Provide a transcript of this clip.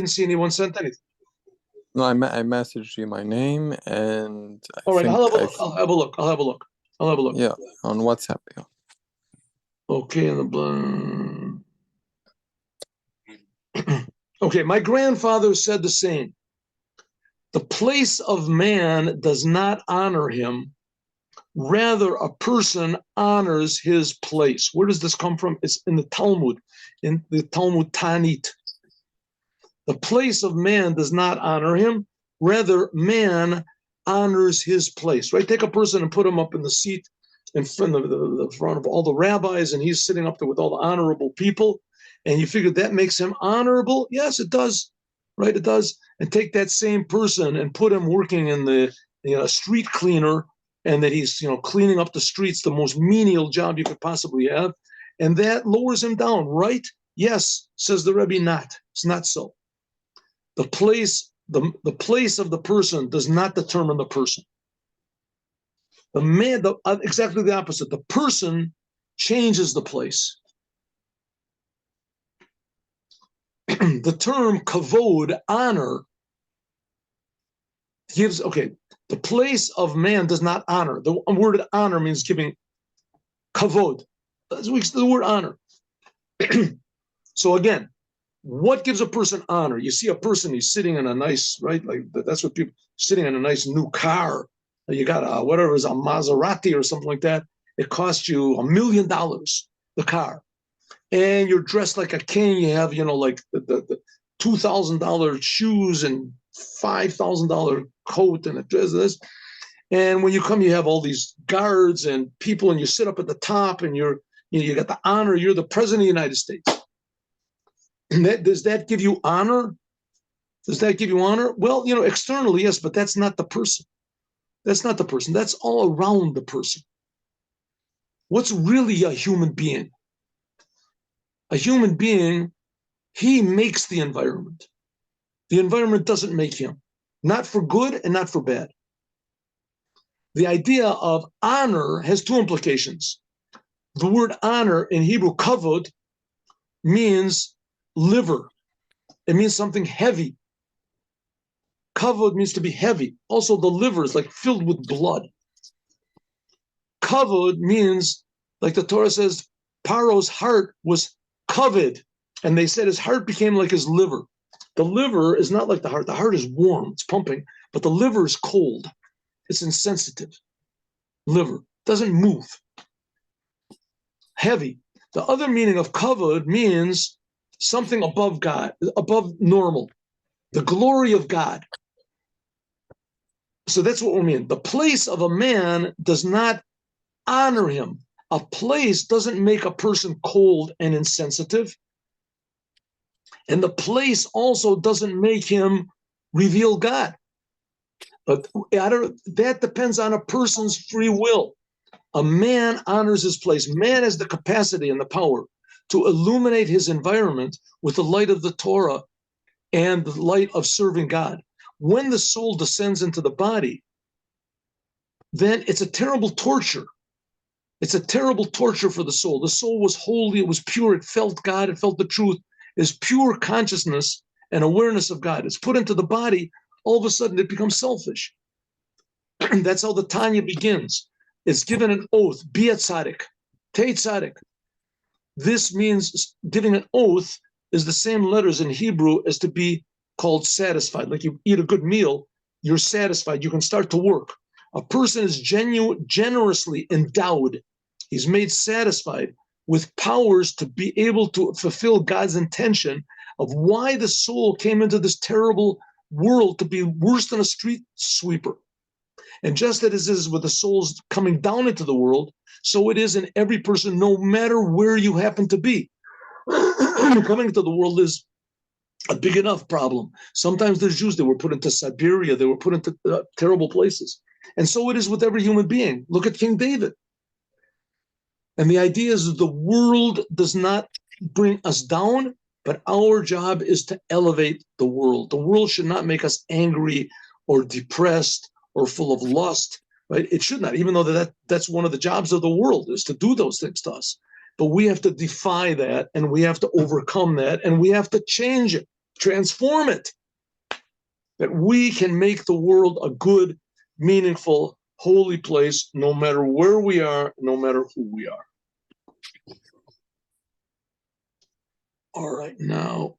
didn't see anyone sent anything. No, I messaged you my name, and All right, I'll have a look. I'll have a look. Yeah, on WhatsApp. Yeah. Okay, okay, my grandfather said the same. The place of man does not honor him. Rather, a person honors his place. Where does this come from? It's in the Talmud, in the Talmud Tanit. The place of man does not honor him. Rather, man honors his place, right? Take a person and put him up in the seat in front of all the rabbis, and he's sitting up there with all the honorable people, and you figure that makes him honorable? Yes, it does, right? It does. And take that same person and put him working in the street cleaner, and that he's cleaning up the streets, the most menial job you could possibly have, and that lowers him down, right? Yes, says the Rebbe, not. It's not so. The place of the person does not determine the person. The man, exactly the opposite. The person changes the place. The term kavod, honor, gives, the place of man does not honor. The word honor means giving kavod. That's the word honor. So again, what gives a person honor? You see a person, he's sitting in a nice, right? Like that's what people, sitting in a nice new car. You got whatever is a Maserati or something like that. It costs you $1 million, the car. And you're dressed like a king. You have, like the $2,000 shoes and $5,000 coat and a dress. And when you come, you have all these guards and people, and you sit up at the top, and you got the honor. You're the president of the United States. And does that give you honor? Does that give you honor? Well, externally, yes, but that's not the person. That's not the person. That's all around the person. What's really a human being? A human being, he makes the environment. The environment doesn't make him, not for good and not for bad. The idea of honor has two implications. The word honor in Hebrew, kavod, means liver. It means something heavy. Kavod means to be heavy. Also, the liver is like filled with blood. Kavod means, like the Torah says, Paro's heart was kavod, and they said his heart became like his liver. The liver is not like the heart. The heart is warm, it's pumping, but the liver is cold. It's insensitive. Liver doesn't move. Heavy. The other meaning of kavod means something above God, above normal, the glory of God. So that's what we mean. The place of a man does not honor him. A place doesn't make a person cold and insensitive. And the place also doesn't make him reveal God. But that depends on a person's free will. A man honors his place. Man has the capacity and the power to illuminate his environment with the light of the Torah and the light of serving God. When the soul descends into the body, then it's a terrible torture. It's a terrible torture for the soul. The soul was holy, it was pure, it felt God, it felt the truth. It's pure consciousness and awareness of God. It's put into the body, all of a sudden it becomes selfish. That's how the Tanya begins. It's given an oath, be a tzaddik, tei tzaddik. This means giving an oath is the same letters in Hebrew as to be called satisfied. Like you eat a good meal, you're satisfied, you can start to work. A person is generously endowed. He's made satisfied with powers to be able to fulfill God's intention of why the soul came into this terrible world to be worse than a street sweeper. And just as it is with the souls coming down into the world, so it is in every person, no matter where you happen to be. Coming into the world is a big enough problem. Sometimes there's Jews that were put into Siberia, they were put into terrible places. And so it is with every human being. Look at King David. And the idea is that the world does not bring us down, but our job is to elevate the world. The world should not make us angry or depressed or full of lust, right? It should not, even though that's one of the jobs of the world, is to do those things to us. But we have to defy that, and we have to overcome that, and we have to change it. transform it, that we can make the world a good, meaningful, holy place, no matter where we are, no matter who we are. All right, now